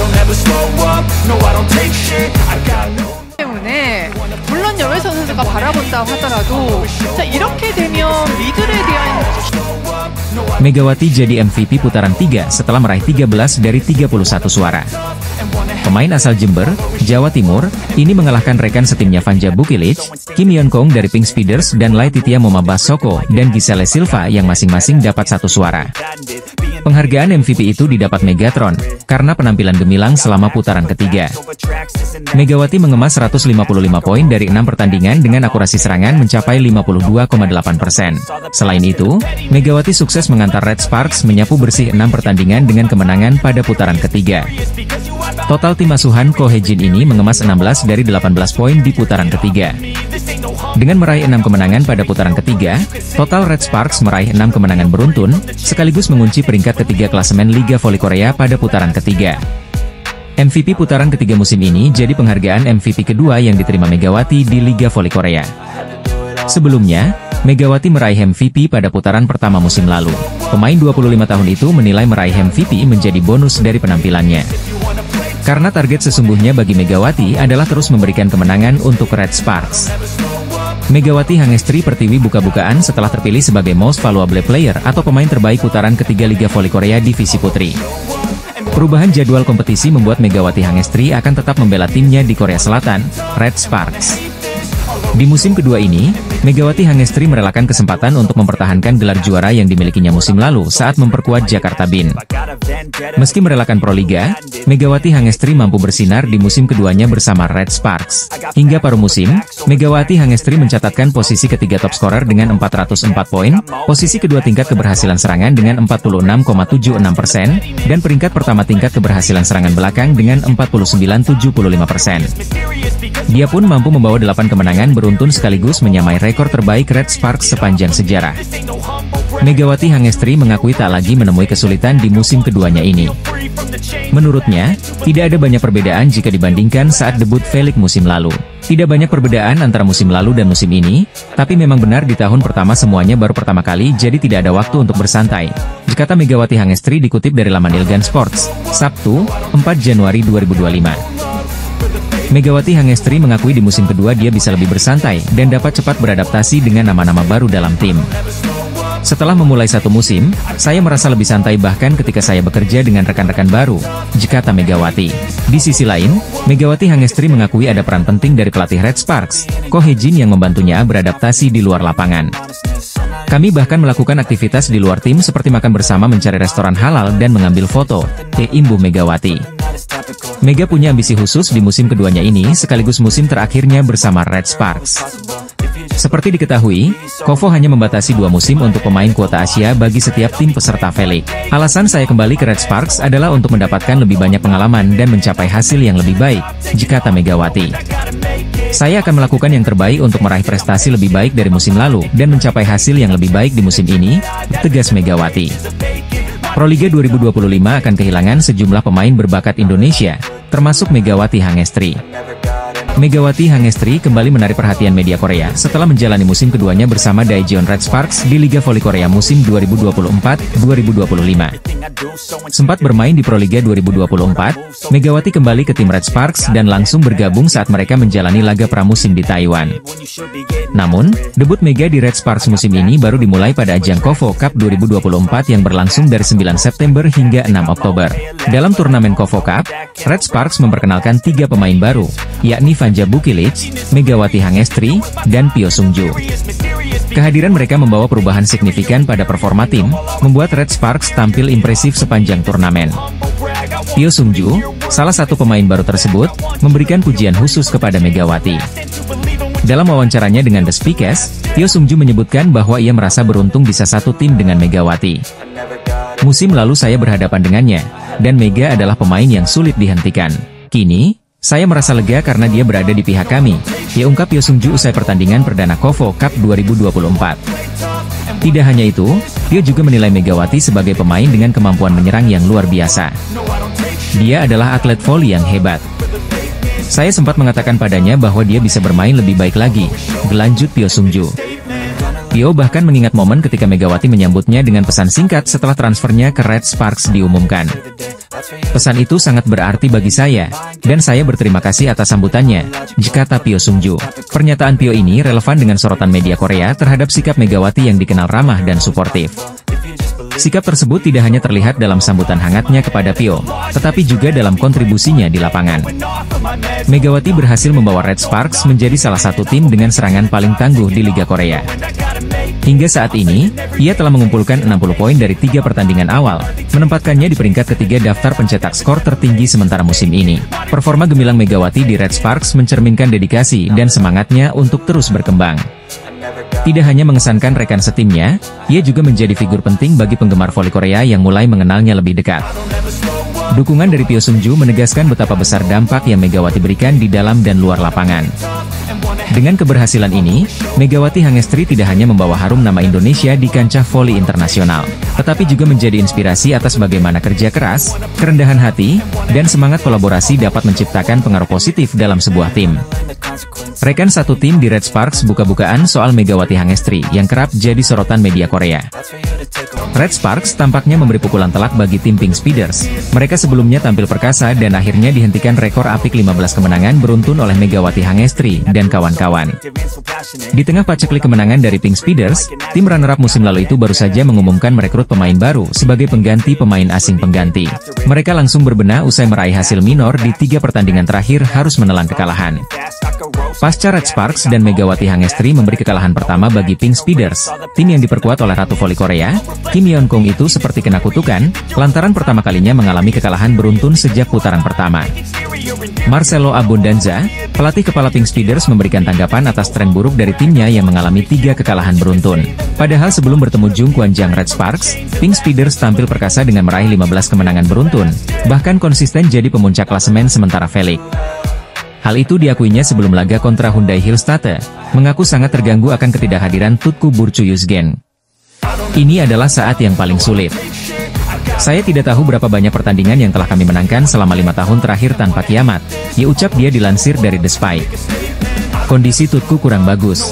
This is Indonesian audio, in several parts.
don't ever slow up, no I don't take shit, I got no 때문에 물론 염혜선 선수가 바라본다 하더라도 자 이렇게 되면 미들에 대한 Megawati jadi MVP putaran 3 setelah meraih 13 dari 31 suara. Pemain asal Jember, Jawa Timur, ini mengalahkan rekan setimnya Vanja Bukilic, Kim Yeon Kong dari Pink Speeders dan Laetitia Momabasoko dan Giselle Silva yang masing-masing dapat 1 suara. Penghargaan MVP itu didapat Megatron, karena penampilan gemilang selama putaran ketiga. Megawati mengemas 155 poin dari 6 pertandingan dengan akurasi serangan mencapai 52,8%. Selain itu, Megawati sukses mengantar Red Sparks menyapu bersih 6 pertandingan dengan kemenangan pada putaran ketiga. Total tim asuhan Ko Hye-jin ini mengemas 16 dari 18 poin di putaran ketiga. Dengan meraih 6 kemenangan pada putaran ketiga, total Red Sparks meraih 6 kemenangan beruntun, sekaligus mengunci peringkat ketiga klasemen Liga Voli Korea pada putaran ketiga. MVP putaran ketiga musim ini jadi penghargaan MVP kedua yang diterima Megawati di Liga Voli Korea. Sebelumnya, Megawati meraih MVP pada putaran pertama musim lalu. Pemain 25 tahun itu menilai meraih MVP menjadi bonus dari penampilannya. Karena target sesungguhnya bagi Megawati adalah terus memberikan kemenangan untuk Red Sparks. Megawati Hangestri Pertiwi buka-bukaan setelah terpilih sebagai Most Valuable Player atau pemain terbaik putaran ketiga Liga Voli Korea Divisi Putri. Perubahan jadwal kompetisi membuat Megawati Hangestri akan tetap membela timnya di Korea Selatan, Red Sparks. Di musim kedua ini, Megawati Hangestri merelakan kesempatan untuk mempertahankan gelar juara yang dimilikinya musim lalu saat memperkuat Jakarta Bin. Meski merelakan Proliga, Megawati Hangestri mampu bersinar di musim keduanya bersama Red Sparks. Hingga paruh musim, Megawati Hangestri mencatatkan posisi ketiga top scorer dengan 404 poin, posisi kedua tingkat keberhasilan serangan dengan 46,76%, dan peringkat pertama tingkat keberhasilan serangan belakang dengan 49,75%. Dia pun mampu membawa 8 kemenangan beruntun sekaligus menyamai rekor terbaik Red Sparks sepanjang sejarah. Megawati Hangestri mengakui tak lagi menemui kesulitan di musim keduanya ini. Menurutnya, tidak ada banyak perbedaan jika dibandingkan saat debut Felix musim lalu. Tidak banyak perbedaan antara musim lalu dan musim ini, tapi memang benar di tahun pertama semuanya baru pertama kali jadi tidak ada waktu untuk bersantai. Kata Megawati Hangestri dikutip dari laman Ilgan Sports, Sabtu, 4 Januari 2025. Megawati Hangestri mengakui di musim kedua dia bisa lebih bersantai dan dapat cepat beradaptasi dengan nama-nama baru dalam tim. Setelah memulai satu musim, saya merasa lebih santai bahkan ketika saya bekerja dengan rekan-rekan baru, kata Megawati. Di sisi lain, Megawati Hangestri mengakui ada peran penting dari pelatih Red Sparks, Ko Hye-jin yang membantunya beradaptasi di luar lapangan. Kami bahkan melakukan aktivitas di luar tim seperti makan bersama, mencari restoran halal dan mengambil foto, imbuh Megawati. Mega punya ambisi khusus di musim keduanya ini sekaligus musim terakhirnya bersama Red Sparks. Seperti diketahui, Kovo hanya membatasi 2 musim untuk pemain kuota Asia bagi setiap tim peserta Felix. Alasan saya kembali ke Red Sparks adalah untuk mendapatkan lebih banyak pengalaman dan mencapai hasil yang lebih baik, kata Megawati. Saya akan melakukan yang terbaik untuk meraih prestasi lebih baik dari musim lalu dan mencapai hasil yang lebih baik di musim ini, tegas Megawati. Proliga 2025 akan kehilangan sejumlah pemain berbakat Indonesia, termasuk Megawati Hangestri. Megawati Hangestri kembali menarik perhatian media Korea setelah menjalani musim keduanya bersama Daejeon Red Sparks di Liga Voli Korea musim 2024-2025. Sempat bermain di Proliga 2024, Megawati kembali ke tim Red Sparks dan langsung bergabung saat mereka menjalani laga pramusim di Taiwan. Namun, debut Mega di Red Sparks musim ini baru dimulai pada ajang Kovo Cup 2024 yang berlangsung dari 9 September hingga 6 Oktober. Dalam turnamen Kovo Cup, Red Sparks memperkenalkan 3 pemain baru, yakni Vanja Bukilic, Megawati Hangestri, dan Pyo Sungju. Kehadiran mereka membawa perubahan signifikan pada performa tim, membuat Red Sparks tampil impresif sepanjang turnamen. Pyo Sungju, salah satu pemain baru tersebut, memberikan pujian khusus kepada Megawati. Dalam wawancaranya dengan The Speakers, Pyo Sungju menyebutkan bahwa ia merasa beruntung bisa satu tim dengan Megawati. Musim lalu saya berhadapan dengannya, dan Mega adalah pemain yang sulit dihentikan. Kini, saya merasa lega karena dia berada di pihak kami, ungkap Pyo Sungju usai pertandingan perdana Kovo Cup 2024. Tidak hanya itu, Pyo juga menilai Megawati sebagai pemain dengan kemampuan menyerang yang luar biasa. Dia adalah atlet voli yang hebat. Saya sempat mengatakan padanya bahwa dia bisa bermain lebih baik lagi, gelanjut Pyo Sungju. Pyo bahkan mengingat momen ketika Megawati menyambutnya dengan pesan singkat setelah transfernya ke Red Sparks diumumkan. Pesan itu sangat berarti bagi saya, dan saya berterima kasih atas sambutannya, kata Pyo Sung-ju. Pernyataan Pyo ini relevan dengan sorotan media Korea terhadap sikap Megawati yang dikenal ramah dan suportif. Sikap tersebut tidak hanya terlihat dalam sambutan hangatnya kepada Pyo, tetapi juga dalam kontribusinya di lapangan. Megawati berhasil membawa Red Sparks menjadi salah satu tim dengan serangan paling tangguh di Liga Korea. Hingga saat ini, ia telah mengumpulkan 60 poin dari 3 pertandingan awal, menempatkannya di peringkat ketiga daftar pencetak skor tertinggi sementara musim ini. Performa gemilang Megawati di Red Sparks mencerminkan dedikasi dan semangatnya untuk terus berkembang. Tidak hanya mengesankan rekan setimnya, ia juga menjadi figur penting bagi penggemar voli Korea yang mulai mengenalnya lebih dekat. Dukungan dari Pyo Sung-ju menegaskan betapa besar dampak yang Megawati berikan di dalam dan luar lapangan. Dengan keberhasilan ini, Megawati Hangestri tidak hanya membawa harum nama Indonesia di kancah voli internasional, tetapi juga menjadi inspirasi atas bagaimana kerja keras, kerendahan hati, dan semangat kolaborasi dapat menciptakan pengaruh positif dalam sebuah tim. Rekan satu tim di Red Sparks buka-bukaan soal Megawati Hangestri yang kerap jadi sorotan media Korea. Red Sparks tampaknya memberi pukulan telak bagi tim Pink Speeders. Mereka sebelumnya tampil perkasa dan akhirnya dihentikan rekor apik 15 kemenangan beruntun oleh Megawati Hangestri dan kawan-kawan. Di tengah paceklik kemenangan dari Pink Speeders, tim runner-up musim lalu itu baru saja mengumumkan merekrut pemain baru sebagai pengganti pemain asing pengganti. Mereka langsung berbenah usai meraih hasil minor di 3 pertandingan terakhir harus menelan kekalahan. Pasca Red Sparks dan Megawati Hangestri memberi kekalahan pertama bagi Pink Speeders, tim yang diperkuat oleh Ratu Voli Korea, Kim Yeon-kong itu seperti kena kutukan, lantaran pertama kalinya mengalami kekalahan beruntun sejak putaran pertama. Marcelo Abundanza, pelatih kepala Pink Speeders memberikan tanggapan atas tren buruk dari timnya yang mengalami 3 kekalahan beruntun. Padahal sebelum bertemu Jung Kwan-jang Red Sparks, Pink Speeders tampil perkasa dengan meraih 15 kemenangan beruntun, bahkan konsisten jadi pemuncak klasemen sementara Felix. Hal itu diakuinya sebelum laga kontra Hyundai Hillstate, mengaku sangat terganggu akan ketidakhadiran Tutku Burcu-Yusgen. Ini adalah saat yang paling sulit. Saya tidak tahu berapa banyak pertandingan yang telah kami menangkan selama 5 tahun terakhir tanpa kiamat, ya ucap dia dilansir dari The Spike. Kondisi Tutku kurang bagus.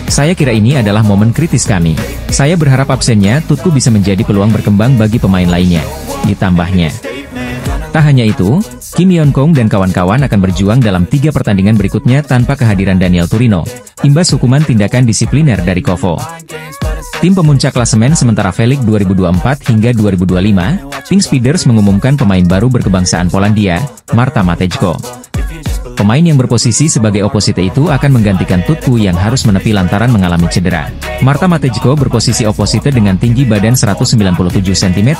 Saya kira ini adalah momen kritis kami. Saya berharap absennya Tutku bisa menjadi peluang berkembang bagi pemain lainnya, ditambahnya. Tak hanya itu, Kim Yeon-kong dan kawan-kawan akan berjuang dalam 3 pertandingan berikutnya tanpa kehadiran Daniel Turino, imbas hukuman tindakan disipliner dari Kovo. Tim pemuncak klasemen sementara Felix 2024 hingga 2025, Pink Speeders mengumumkan pemain baru berkebangsaan Polandia, Marta Matejko. Pemain yang berposisi sebagai oposite itu akan menggantikan Tutku yang harus menepi lantaran mengalami cedera. Marta Matejko berposisi oposite dengan tinggi badan 197 cm,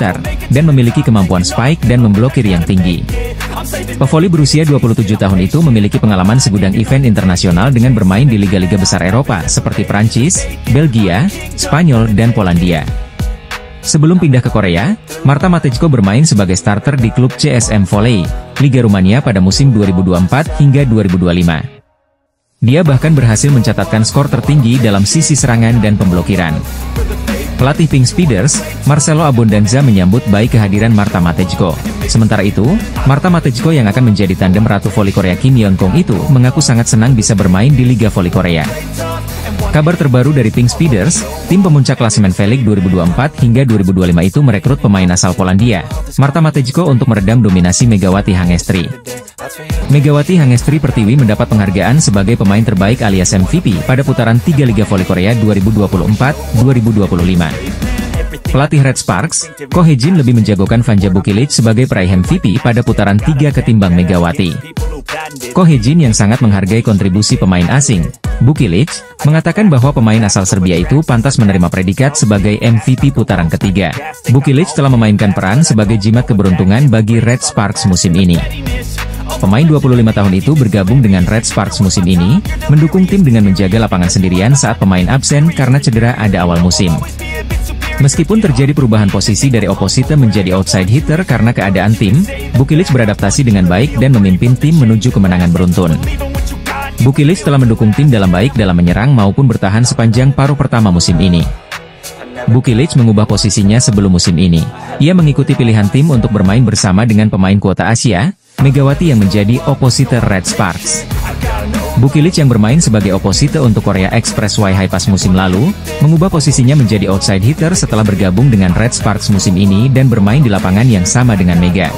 dan memiliki kemampuan spike dan memblokir yang tinggi. Pevoli berusia 27 tahun itu memiliki pengalaman segudang event internasional dengan bermain di liga-liga besar Eropa seperti Prancis, Belgia, Spanyol, dan Polandia. Sebelum pindah ke Korea, Marta Matejko bermain sebagai starter di klub CSM Volley, Liga Rumania pada musim 2024 hingga 2025. Dia bahkan berhasil mencatatkan skor tertinggi dalam sisi serangan dan pemblokiran. Pelatih Pink Speeders, Marcelo Abundanza menyambut baik kehadiran Marta Matejko. Sementara itu, Marta Matejko yang akan menjadi tandem Ratu Voli Korea Kim Yeon-kong itu mengaku sangat senang bisa bermain di Liga Voli Korea. Kabar terbaru dari Pink Speeders, tim pemuncak klasemen Felix 2024 hingga 2025 itu merekrut pemain asal Polandia, Marta Matejko untuk meredam dominasi Megawati Hangestri. Megawati Hangestri Pertiwi mendapat penghargaan sebagai pemain terbaik alias MVP pada putaran 3 Liga Voli Korea 2024-2025. Pelatih Red Sparks, Ko Hye-jin lebih menjagokan Vanja Bukilic sebagai peraih MVP pada putaran 3 ketimbang Megawati. Ko Hye-jin yang sangat menghargai kontribusi pemain asing, Bukilic, mengatakan bahwa pemain asal Serbia itu pantas menerima predikat sebagai MVP putaran ketiga. Bukilic telah memainkan peran sebagai jimat keberuntungan bagi Red Sparks musim ini. Pemain 25 tahun itu bergabung dengan Red Sparks musim ini, mendukung tim dengan menjaga lapangan sendirian saat pemain absen karena cedera ada awal musim. Meskipun terjadi perubahan posisi dari oposite menjadi outside hitter karena keadaan tim, Bukilic beradaptasi dengan baik dan memimpin tim menuju kemenangan beruntun. Bukilic telah mendukung tim dalam baik dalam menyerang maupun bertahan sepanjang paruh pertama musim ini. Bukilic mengubah posisinya sebelum musim ini. Ia mengikuti pilihan tim untuk bermain bersama dengan pemain kuota Asia, Megawati yang menjadi oposite Red Sparks. Bukilic yang bermain sebagai oposite untuk Korea Express Haepas musim lalu, mengubah posisinya menjadi outside hitter setelah bergabung dengan Red Sparks musim ini dan bermain di lapangan yang sama dengan Mega.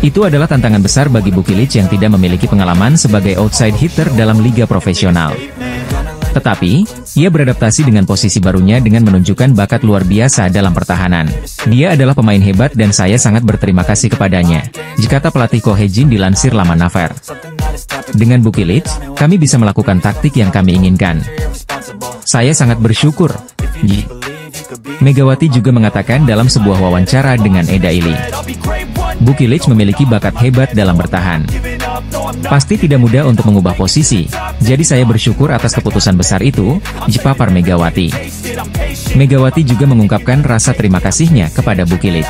Itu adalah tantangan besar bagi Bukilic yang tidak memiliki pengalaman sebagai outside hitter dalam liga profesional. Tetapi, ia beradaptasi dengan posisi barunya dengan menunjukkan bakat luar biasa dalam pertahanan. Dia adalah pemain hebat dan saya sangat berterima kasih kepadanya, kata pelatih Ko Hae-jin dilansir laman Naver. Dengan Bukilic, kami bisa melakukan taktik yang kami inginkan. Saya sangat bersyukur. Megawati juga mengatakan dalam sebuah wawancara dengan Eda Ili. Bukilic memiliki bakat hebat dalam bertahan. Pasti tidak mudah untuk mengubah posisi, jadi saya bersyukur atas keputusan besar itu, papar Megawati. Megawati juga mengungkapkan rasa terima kasihnya kepada Bukilic.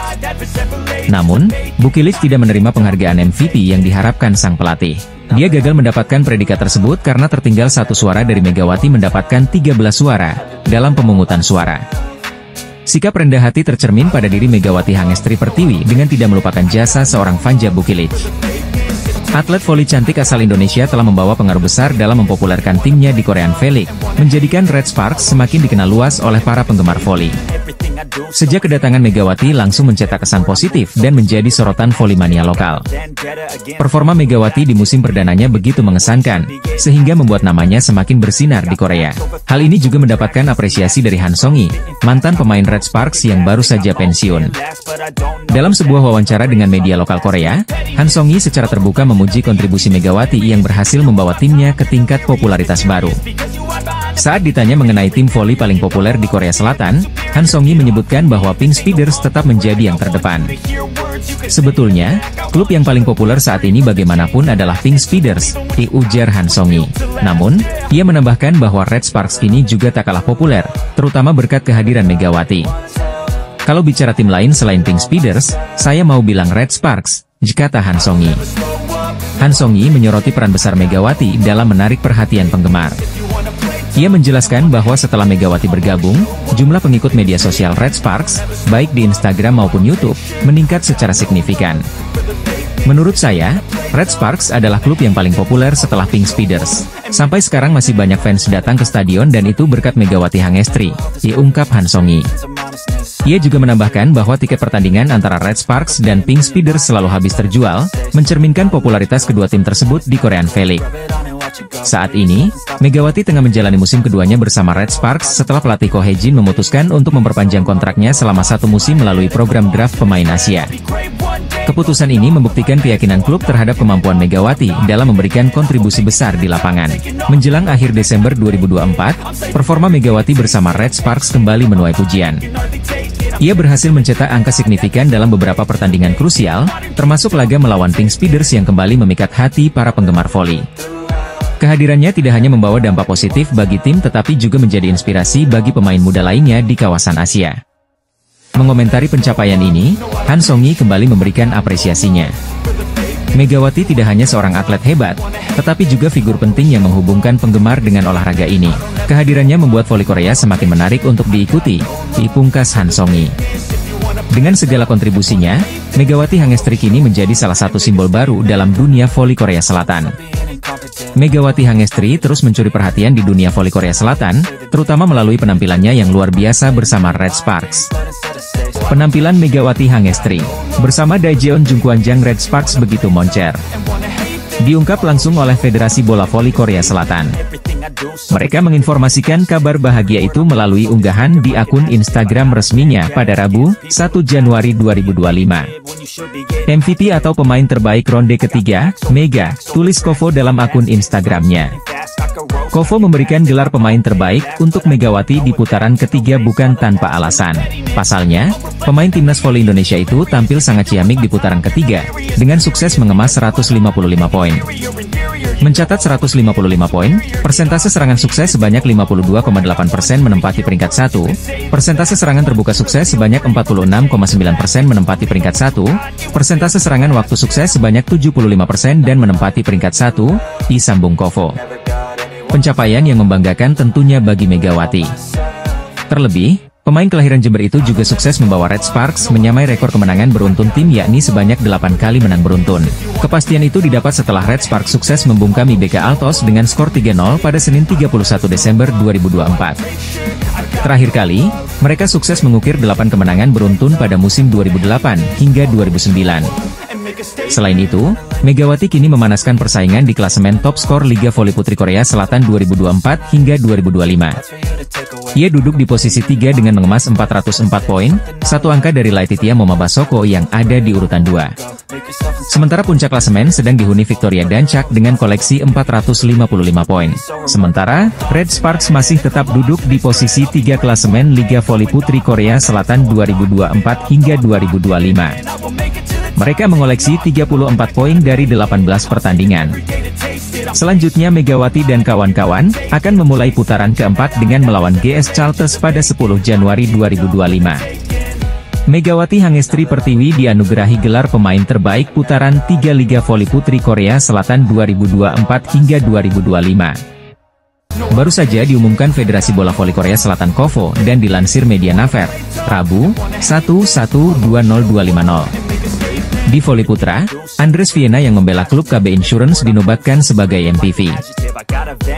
Namun, Bukilic tidak menerima penghargaan MVP yang diharapkan sang pelatih. Dia gagal mendapatkan predikat tersebut karena tertinggal 1 suara dari Megawati mendapatkan 13 suara dalam pemungutan suara. Sikap rendah hati tercermin pada diri Megawati Hangestri Pertiwi dengan tidak melupakan jasa seorang Vanja Bukilic. Atlet voli cantik asal Indonesia telah membawa pengaruh besar dalam mempopulerkan timnya di Korean V-League, menjadikan Red Sparks semakin dikenal luas oleh para penggemar voli. Sejak kedatangan Megawati langsung mencetak kesan positif dan menjadi sorotan volimania lokal. Performa Megawati di musim perdananya begitu mengesankan, sehingga membuat namanya semakin bersinar di Korea. Hal ini juga mendapatkan apresiasi dari Han Song-hee, mantan pemain Red Sparks yang baru saja pensiun. Dalam sebuah wawancara dengan media lokal Korea, Han Song-hee secara terbuka memuji kontribusi Megawati yang berhasil membawa timnya ke tingkat popularitas baru. Saat ditanya mengenai tim voli paling populer di Korea Selatan, Han Song-hee menyebutkan bahwa Pink Speeders tetap menjadi yang terdepan. Sebetulnya, klub yang paling populer saat ini bagaimanapun adalah Pink Speeders, ujar Han Song-hee. Namun, ia menambahkan bahwa Red Sparks ini juga tak kalah populer, terutama berkat kehadiran Megawati. Kalau bicara tim lain selain Pink Speeders, saya mau bilang Red Sparks, kata Han Song-hee. Han Song-hee menyoroti peran besar Megawati dalam menarik perhatian penggemar. Ia menjelaskan bahwa setelah Megawati bergabung, jumlah pengikut media sosial Red Sparks, baik di Instagram maupun YouTube, meningkat secara signifikan. Menurut saya, Red Sparks adalah klub yang paling populer setelah Pink Speeders. Sampai sekarang masih banyak fans datang ke stadion dan itu berkat Megawati Hangestri, ungkap Han Song-hee. Ia juga menambahkan bahwa tiket pertandingan antara Red Sparks dan Pink Speeders selalu habis terjual, mencerminkan popularitas kedua tim tersebut di Korean V-League. Saat ini, Megawati tengah menjalani musim keduanya bersama Red Sparks setelah pelatih Ko Hae-jin memutuskan untuk memperpanjang kontraknya selama 1 musim melalui program draft pemain Asia. Keputusan ini membuktikan keyakinan klub terhadap kemampuan Megawati dalam memberikan kontribusi besar di lapangan. Menjelang akhir Desember 2024, performa Megawati bersama Red Sparks kembali menuai pujian. Ia berhasil mencetak angka signifikan dalam beberapa pertandingan krusial, termasuk laga melawan Pink Speeders yang kembali memikat hati para penggemar voli. Kehadirannya tidak hanya membawa dampak positif bagi tim tetapi juga menjadi inspirasi bagi pemain muda lainnya di kawasan Asia. Mengomentari pencapaian ini, Han Song-hee kembali memberikan apresiasinya. Megawati tidak hanya seorang atlet hebat, tetapi juga figur penting yang menghubungkan penggemar dengan olahraga ini. Kehadirannya membuat voli Korea semakin menarik untuk diikuti, dipungkas Han Song-hee. Dengan segala kontribusinya, Megawati Hangestri kini menjadi salah satu simbol baru dalam dunia voli Korea Selatan. Megawati Hangestri terus mencuri perhatian di dunia voli Korea Selatan, terutama melalui penampilannya yang luar biasa bersama Red Sparks. Penampilan Megawati Hangestri bersama Daejeon Jungkwanjang Red Sparks begitu moncer. Diungkap langsung oleh Federasi Bola Voli Korea Selatan. Mereka menginformasikan kabar bahagia itu melalui unggahan di akun Instagram resminya pada Rabu, 1 Januari 2025. MVP atau pemain terbaik ronde ketiga, Mega, tulis Kovo dalam akun Instagramnya. Kovo memberikan gelar pemain terbaik untuk Megawati di putaran ketiga bukan tanpa alasan. Pasalnya, pemain timnas voli Indonesia itu tampil sangat ciamik di putaran ketiga, dengan sukses mengemas 155 poin. Mencatat 155 poin, persentase serangan sukses sebanyak 52,8% menempati peringkat 1, persentase serangan terbuka sukses sebanyak 46,9% menempati peringkat 1, persentase serangan waktu sukses sebanyak 75% dan menempati peringkat 1, disambung Kovo. Pencapaian yang membanggakan tentunya bagi Megawati. Terlebih, Pemain kelahiran Jember itu juga sukses membawa Red Sparks menyamai rekor kemenangan beruntun tim yakni sebanyak 8 kali menang beruntun. Kepastian itu didapat setelah Red Sparks sukses membungkam IBK Altos dengan skor 3-0 pada Senin 31 Desember 2024. Terakhir kali, mereka sukses mengukir 8 kemenangan beruntun pada musim 2008 hingga 2009. Selain itu, Megawati kini memanaskan persaingan di klasemen top skor Liga Voli Putri Korea Selatan 2024 hingga 2025. Ia duduk di posisi 3 dengan mengemas 404 poin, satu angka dari Laetitia Momabasoko yang ada di urutan 2. Sementara puncak klasemen sedang dihuni Victoria Dancak dengan koleksi 455 poin. Sementara, Red Sparks masih tetap duduk di posisi 3 klasemen Liga Voli Putri Korea Selatan 2024 hingga 2025. Mereka mengoleksi 34 poin dari 18 pertandingan. Selanjutnya Megawati dan kawan-kawan akan memulai putaran keempat dengan melawan GS Chalters pada 10 Januari 2025. Megawati Hangestri Pertiwi dianugerahi gelar pemain terbaik putaran 3 Liga Voli Putri Korea Selatan 2024 hingga 2025. Baru saja diumumkan Federasi Bola Voli Korea Selatan KOVO dan dilansir media Naver, Rabu, 1/1/2050. Di voli putra, Andres Viena yang membela klub KB Insurance dinobatkan sebagai MVP.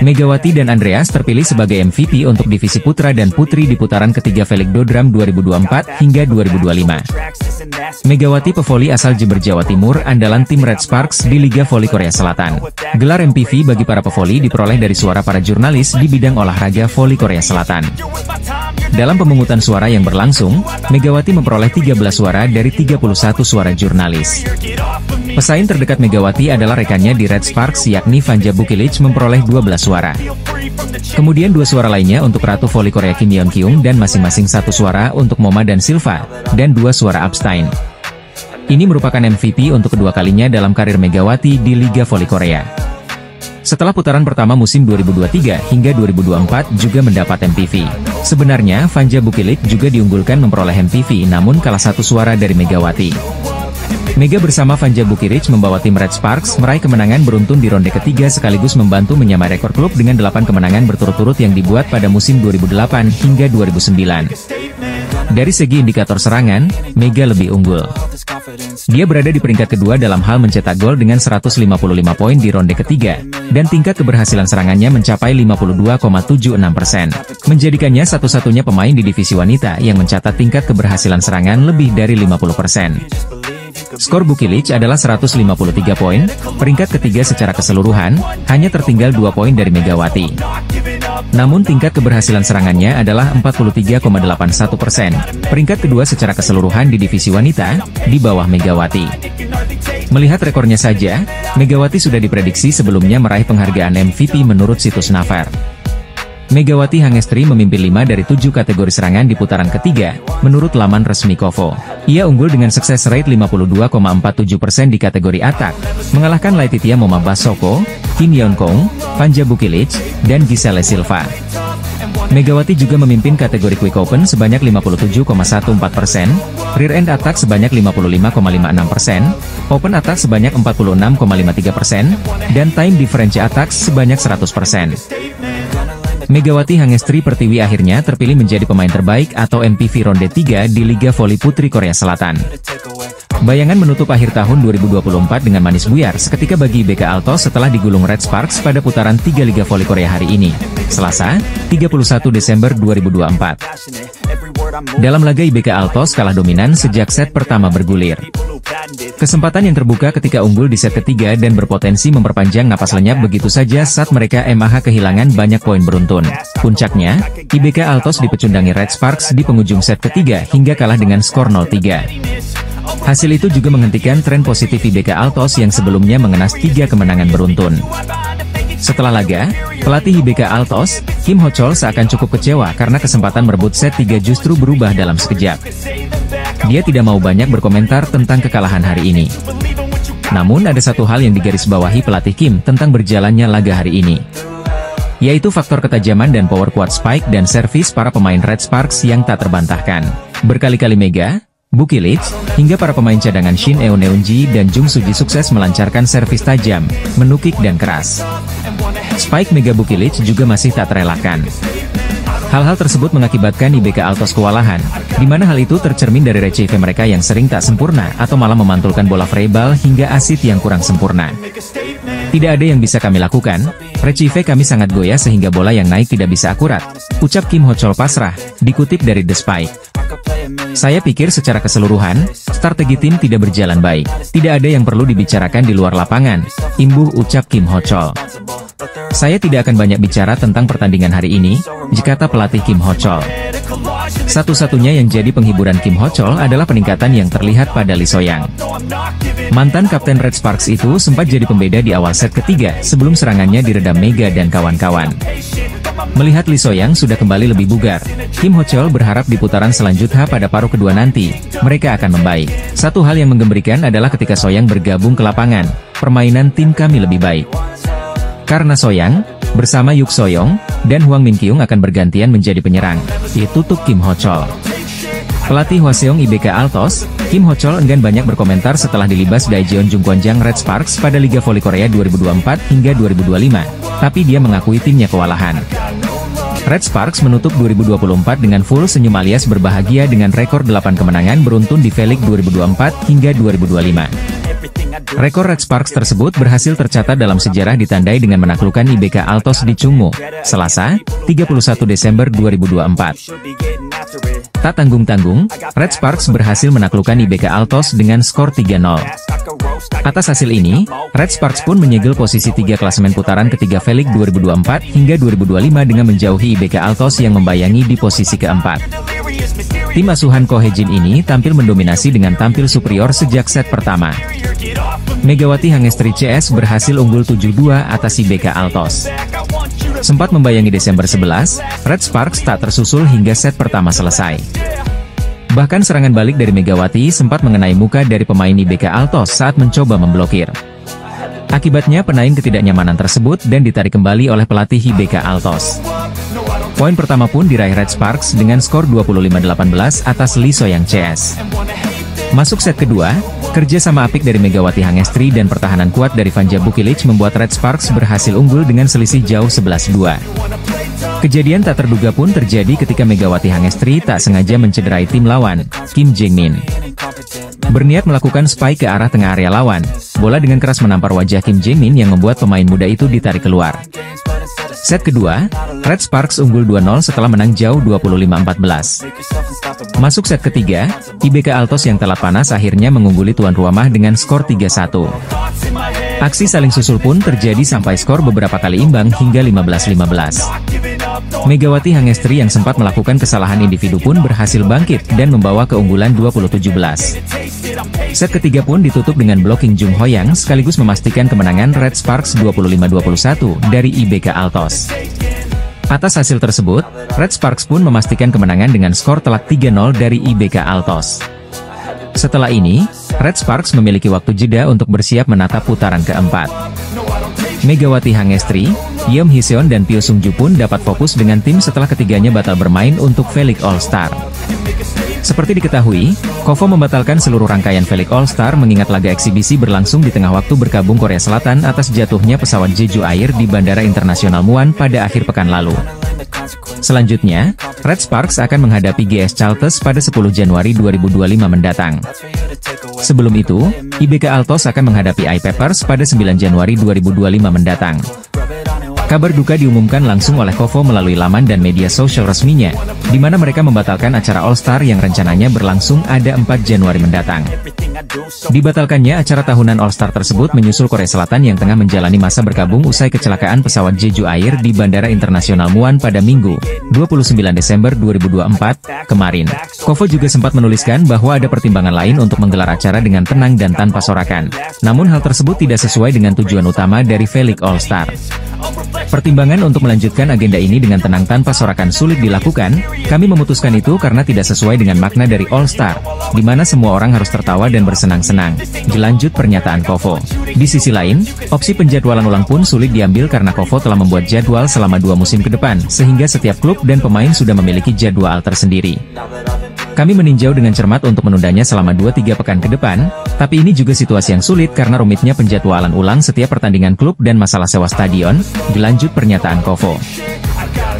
Megawati dan Andreas terpilih sebagai MVP untuk divisi putra dan putri di putaran ketiga Velik Dodram 2024 hingga 2025. Megawati pevoli asal Jember Jawa Timur andalan tim Red Sparks di Liga Voli Korea Selatan. Gelar MVP bagi para pevoli diperoleh dari suara para jurnalis di bidang olahraga voli Korea Selatan. Dalam pemungutan suara yang berlangsung, Megawati memperoleh 13 suara dari 31 suara jurnalis. Pesaing terdekat Megawati adalah rekannya di Red Sparks yakni Vanja Bukilic memperoleh 12 suara. Kemudian 2 suara lainnya untuk Ratu Voli Korea Kim Yeon Kyung dan masing-masing 1 suara untuk Moma dan Silva, dan 2 suara abstain. Ini merupakan MVP untuk kedua kalinya dalam karir Megawati di Liga Voli Korea. Setelah putaran pertama musim 2023 hingga 2024 juga mendapat MVP. Sebenarnya, Vanja Bukilic juga diunggulkan memperoleh MVP namun kalah 1 suara dari Megawati. Mega bersama Vanja Bukilic membawa tim Red Sparks meraih kemenangan beruntun di ronde ketiga sekaligus membantu menyamai rekor klub dengan 8 kemenangan berturut-turut yang dibuat pada musim 2008 hingga 2009. Dari segi indikator serangan, Mega lebih unggul. Dia berada di peringkat kedua dalam hal mencetak gol dengan 155 poin di ronde ketiga, dan tingkat keberhasilan serangannya mencapai 52,76%. Menjadikannya satu-satunya pemain di divisi wanita yang mencatat tingkat keberhasilan serangan lebih dari 50%. Skor Bukilic adalah 153 poin, peringkat ketiga secara keseluruhan, hanya tertinggal 2 poin dari Megawati. Namun tingkat keberhasilan serangannya adalah 43,81%, peringkat kedua secara keseluruhan di divisi wanita, di bawah Megawati. Melihat rekornya saja, Megawati sudah diprediksi sebelumnya meraih penghargaan MVP menurut situs Naver. Megawati Hangestri memimpin 5 dari 7 kategori serangan di putaran ketiga, menurut laman resmi KOVO. Ia unggul dengan sukses rate 52,47% di kategori atak, mengalahkan Laetitia Momabasoko, Kim Yeon Kyung, Vanja Bukilic, dan Giselle Silva. Megawati juga memimpin kategori Quick Open sebanyak 57,14%, Rear End Attack sebanyak 55,56%, Open Attack sebanyak 46,53%, dan Time Difference Attack sebanyak 100%. Megawati Hangestri Pertiwi akhirnya terpilih menjadi pemain terbaik atau MVP ronde 3 di Liga Voli Putri Korea Selatan. Bayangan menutup akhir tahun 2024 dengan manis buyar seketika bagi IBK Altos setelah digulung Red Sparks pada putaran 3 Liga Voli Korea hari ini, Selasa, 31 Desember 2024. Dalam laga IBK Altos kalah dominan sejak set pertama bergulir. Kesempatan yang terbuka ketika unggul di set ketiga dan berpotensi memperpanjang napas lenyap begitu saja saat mereka MAH kehilangan banyak poin beruntun. Puncaknya, IBK Altos dipecundangi Red Sparks di penghujung set ketiga hingga kalah dengan skor 0-3. Hasil itu juga menghentikan tren positif IBK Altos yang sebelumnya mengenas 3 kemenangan beruntun. Setelah laga, pelatih IBK Altos, Kim Ho-chol seakan cukup kecewa karena kesempatan merebut set 3 justru berubah dalam sekejap. Dia tidak mau banyak berkomentar tentang kekalahan hari ini. Namun ada satu hal yang digarisbawahi pelatih Kim tentang berjalannya laga hari ini, yaitu faktor ketajaman dan power quad spike dan servis para pemain Red Sparks yang tak terbantahkan. Berkali-kali Mega, Bukilic, hingga para pemain cadangan Shin Eun-ji dan Jung Suji sukses melancarkan servis tajam, menukik dan keras. Spike Mega Bukilic juga masih tak terelakkan. Hal-hal tersebut mengakibatkan IBK Altos kewalahan, di mana hal itu tercermin dari rechieve mereka yang sering tak sempurna atau malah memantulkan bola freeball hingga asid yang kurang sempurna. Tidak ada yang bisa kami lakukan, rechieve kami sangat goyah sehingga bola yang naik tidak bisa akurat, ucap Kim Ho Chol pasrah, dikutip dari The Spike. Saya pikir secara keseluruhan, strategi tim tidak berjalan baik. Tidak ada yang perlu dibicarakan di luar lapangan, imbuh ucap Kim Ho Chol. Saya tidak akan banyak bicara tentang pertandingan hari ini, kata pelatih Kim Ho Chol. Satu-satunya yang jadi penghiburan Kim Ho Chol adalah peningkatan yang terlihat pada Lee So-young. Mantan kapten Red Sparks itu sempat jadi pembeda di awal set ketiga sebelum serangannya diredam Mega dan kawan-kawan. Melihat Lee So-young sudah kembali lebih bugar, Kim Ho Chol berharap di putaran selanjutnya pada paruh kedua nanti, mereka akan membaik. Satu hal yang menggembirakan adalah ketika So-young bergabung ke lapangan, permainan tim kami lebih baik. Karena So-young, bersama Yuk So-young, dan Hwang Min-kyung akan bergantian menjadi penyerang, tutup Kim Ho Chol. Pelatih Hwaseong IBK Altos, Kim Ho Chol enggan banyak berkomentar setelah dilibas Daejeon Jungkwanjang Red Sparks pada Liga Voli Korea 2024 hingga 2025, tapi dia mengakui timnya kewalahan. Red Sparks menutup 2024 dengan full senyum alias berbahagia dengan rekor 8 kemenangan beruntun di V-League 2024 hingga 2025. Rekor Red Sparks tersebut berhasil tercatat dalam sejarah ditandai dengan menaklukkan IBK Altos di Chungmu, Selasa, 31 Desember 2024. Tak tanggung-tanggung, Red Sparks berhasil menaklukkan IBK Altos dengan skor 3-0. Atas hasil ini, Red Sparks pun menyegel posisi 3 klasemen putaran ketiga V-League 2024 hingga 2025 dengan menjauhi IBK Altos yang membayangi di posisi keempat. Tim asuhan Ko Hye-jin ini tampil mendominasi dengan tampil superior sejak set pertama. Megawati Hangestri CS berhasil unggul 7-2 atas IBK Altos. Sempat membayangi Desember 11, Red Sparks tak tersusul hingga set pertama selesai. Bahkan serangan balik dari Megawati sempat mengenai muka dari pemain IBK Altos saat mencoba memblokir. Akibatnya penaing ketidaknyamanan tersebut dan ditarik kembali oleh pelatih IBK Altos. Poin pertama pun diraih Red Sparks dengan skor 25-18 atas Lee So-young CS. Masuk set kedua, kerja sama apik dari Megawati Hangestri dan pertahanan kuat dari Vanja Bukilic membuat Red Sparks berhasil unggul dengan selisih jauh 11-2. Kejadian tak terduga pun terjadi ketika Megawati Hangestri tak sengaja mencederai tim lawan, Kim Jae-min. Berniat melakukan spike ke arah tengah area lawan, bola dengan keras menampar wajah Kim Jae-min yang membuat pemain muda itu ditarik keluar. Set kedua, Red Sparks unggul 2-0 setelah menang jauh 25-14. Masuk set ketiga, IBK Altos yang telat panas akhirnya mengungguli tuan rumah dengan skor 3-1. Aksi saling susul pun terjadi sampai skor beberapa kali imbang hingga 15-15. Megawati Hangestri yang sempat melakukan kesalahan individu pun berhasil bangkit dan membawa keunggulan 20-17. Set ketiga pun ditutup dengan blocking Jung Ho-yang sekaligus memastikan kemenangan Red Sparks 25-21 dari IBK Altos. Atas hasil tersebut, Red Sparks pun memastikan kemenangan dengan skor telak 3-0 dari IBK Altos. Setelah ini, Red Sparks memiliki waktu jeda untuk bersiap menatap putaran keempat. Megawati Hangestri, Yeom Hee-seon dan Pyo Sung-ju pun dapat fokus dengan tim setelah ketiganya batal bermain untuk V-League All-Star. Seperti diketahui, KOFO membatalkan seluruh rangkaian V-League All-Star mengingat laga eksibisi berlangsung di tengah waktu berkabung Korea Selatan atas jatuhnya pesawat Jeju Air di Bandara Internasional Muan pada akhir pekan lalu. Selanjutnya, Red Sparks akan menghadapi GS Chalters pada 10 Januari 2025 mendatang. Sebelum itu, IBK Altos akan menghadapi I-Peppers pada 9 Januari 2025 mendatang. Kabar duka diumumkan langsung oleh KOFO melalui laman dan media sosial resminya, di mana mereka membatalkan acara All-Star yang rencananya berlangsung ada 4 Januari mendatang. Dibatalkannya acara tahunan All-Star tersebut menyusul Korea Selatan yang tengah menjalani masa berkabung usai kecelakaan pesawat Jeju Air di Bandara Internasional Muan pada Minggu, 29 Desember 2024, kemarin. KOFO juga sempat menuliskan bahwa ada pertimbangan lain untuk menggelar acara dengan tenang dan tanpa sorakan. Namun hal tersebut tidak sesuai dengan tujuan utama dari V-League All-Star. Pertimbangan untuk melanjutkan agenda ini dengan tenang tanpa sorakan sulit dilakukan, kami memutuskan itu karena tidak sesuai dengan makna dari All-Star, di mana semua orang harus tertawa dan bersenang-senang, dilanjut pernyataan KOFO. Di sisi lain, opsi penjadwalan ulang pun sulit diambil karena KOFO telah membuat jadwal selama 2 musim ke depan, sehingga setiap klub dan pemain sudah memiliki jadwal tersendiri. Kami meninjau dengan cermat untuk menundanya selama 2-3 pekan ke depan, tapi ini juga situasi yang sulit karena rumitnya penjadwalan ulang setiap pertandingan klub dan masalah sewa stadion, dilanjut pernyataan KOFO.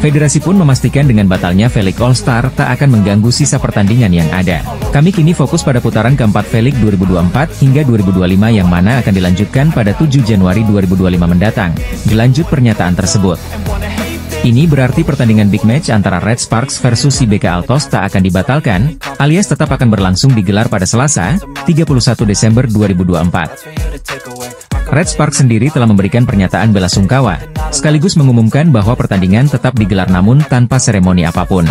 Federasi pun memastikan dengan batalnya V-League All-Star tak akan mengganggu sisa pertandingan yang ada. Kami kini fokus pada putaran keempat V-League 2024 hingga 2025 yang mana akan dilanjutkan pada 7 Januari 2025 mendatang. Dilanjut pernyataan tersebut. Ini berarti pertandingan big match antara Red Sparks versus IBK Altos tak akan dibatalkan, alias tetap akan berlangsung digelar pada Selasa, 31 Desember 2024. Red Sparks sendiri telah memberikan pernyataan bela sungkawa, sekaligus mengumumkan bahwa pertandingan tetap digelar namun tanpa seremoni apapun.